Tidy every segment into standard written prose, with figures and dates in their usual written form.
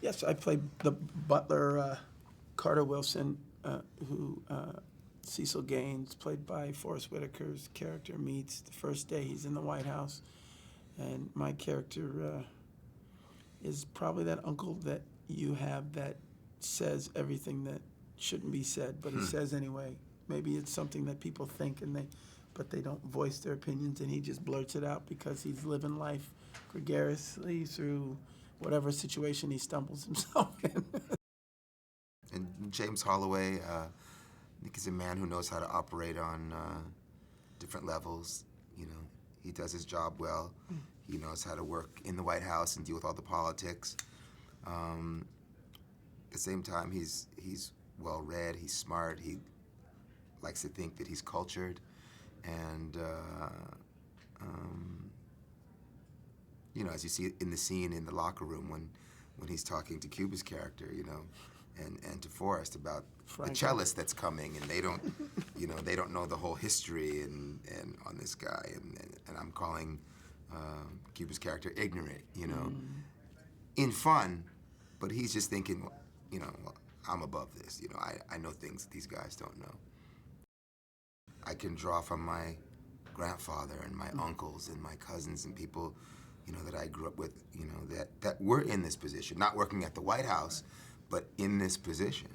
Yes, I played the butler, Carter Wilson, who Cecil Gaines, played by Forrest Whitaker's character, meets the first day he's in the White House. And my character is probably that uncle that you have that says everything that shouldn't be said, but he says anyway. Maybe it's something that people think but they don't voice their opinions, and he just blurts it out because he's living life gregariously through whatever situation he stumbles himself in. And James Holloway, I think he's a man who knows how to operate on different levels. You know, he does his job well. He knows how to work in the White House and deal with all the politics. At the same time, he's well-read, he's smart, he likes to think that he's cultured, and you know, as you see in the scene in the locker room when he's talking to Cuba's character, you know, and to Forrest about the cellist that's coming, and they don't, you know, they don't know the whole history and on this guy, and I'm calling Cuba's character ignorant, you know, in fun, but he's just thinking, you know, well, I'm above this, you know, I know things that these guys don't know. I can draw from my grandfather and my uncles and my cousins and people, you know, that I grew up with, you know, that were in this position, not working at the White House, but in this position.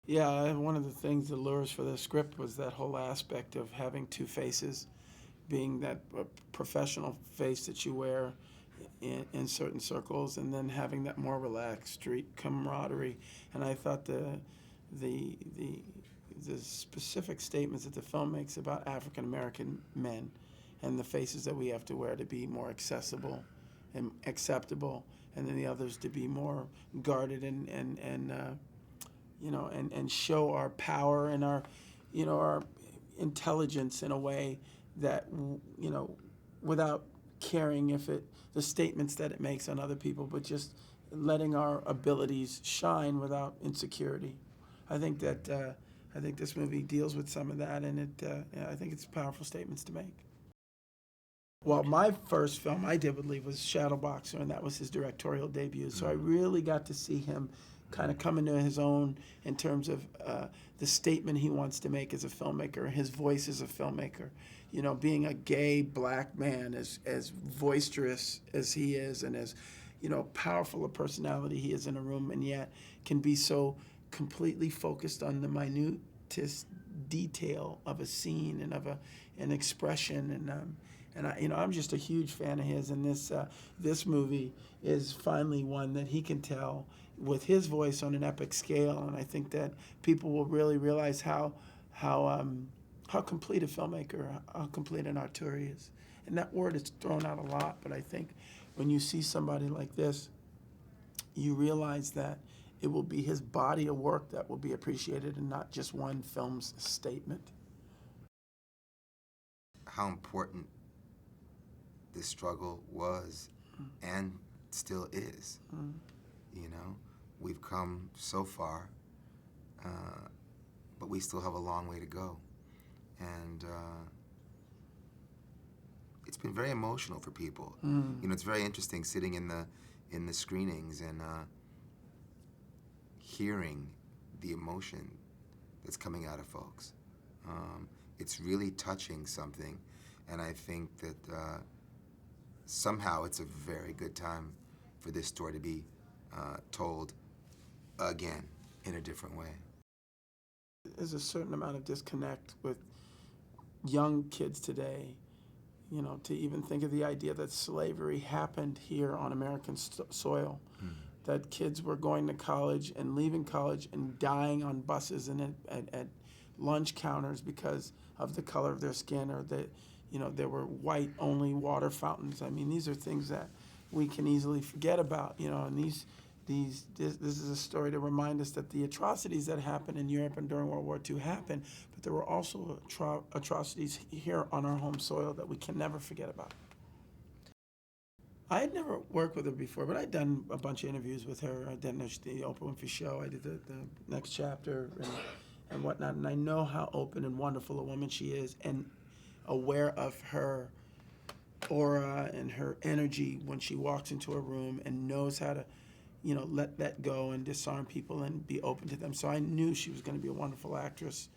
Yeah, one of the things that lures for the script was that whole aspect of having two faces, being that professional face that you wear in certain circles, and then having that more relaxed street camaraderie. And I thought the specific statements that the film makes about African American men and the faces that we have to wear to be more accessible and acceptable, and then the others to be more guarded and you know, and show our power and our, you know, our intelligence in a way that, you know, without caring if the statements that it makes on other people, but just letting our abilities shine without insecurity. I think this movie deals with some of that, and I think it's powerful statements to make. Well, my first film I did with Lee was Shadowboxer, and that was his directorial debut. So I really got to see him kind of come into his own in terms of the statement he wants to make as a filmmaker, his voice as a filmmaker. You know, being a gay black man, as boisterous as he is, and as, you know, powerful a personality he is in a room, and yet can be so completely focused on the minutest detail of a scene and of an expression, and I, you know, I'm just a huge fan of his, and this movie is finally one that he can tell with his voice on an epic scale, and I think that people will really realize how complete a filmmaker, how complete an auteur he is. And that word is thrown out a lot, but I think when you see somebody like this, you realize that it will be his body of work that will be appreciated and not just one film's statement. How important this struggle was and still is. You know, we've come so far, but we still have a long way to go. And it's been very emotional for people. You know, it's very interesting sitting in the screenings and hearing the emotion that's coming out of folks. It's really touching something, and I think that somehow it's a very good time for this story to be told again in a different way. There's a certain amount of disconnect with young kids today, you know, to even think of the idea that slavery happened here on American soil, that kids were going to college and leaving college and dying on buses and at lunch counters because of the color of their skin, or that, you know, there were white-only water fountains. I mean, these are things that we can easily forget about, you know, and this is a story to remind us that the atrocities that happened in Europe and during World War II happened, but there were also atrocities here on our home soil that we can never forget about. I had never worked with her before, but I'd done a bunch of interviews with her. I did the Oprah Winfrey Show. I did the Next Chapter and whatnot, and I know how open and wonderful a woman she is, and aware of her aura and her energy when she walks into a room, and knows how to, let that go and disarm people and be open to them. So I knew she was going to be a wonderful actress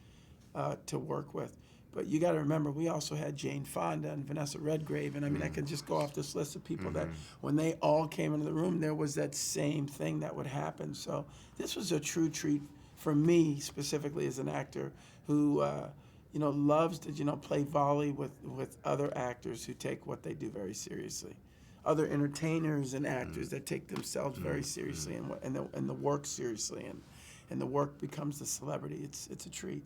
to work with. But you got to remember, we also had Jane Fonda and Vanessa Redgrave, and I mean, I could just go off this list of people that, when they all came into the room, there was that same thing that would happen. So this was a true treat for me, specifically as an actor who, loves to, play volley with other actors who take what they do very seriously, other entertainers and actors that take themselves very seriously and the work seriously, and the work becomes the celebrity. It's a treat.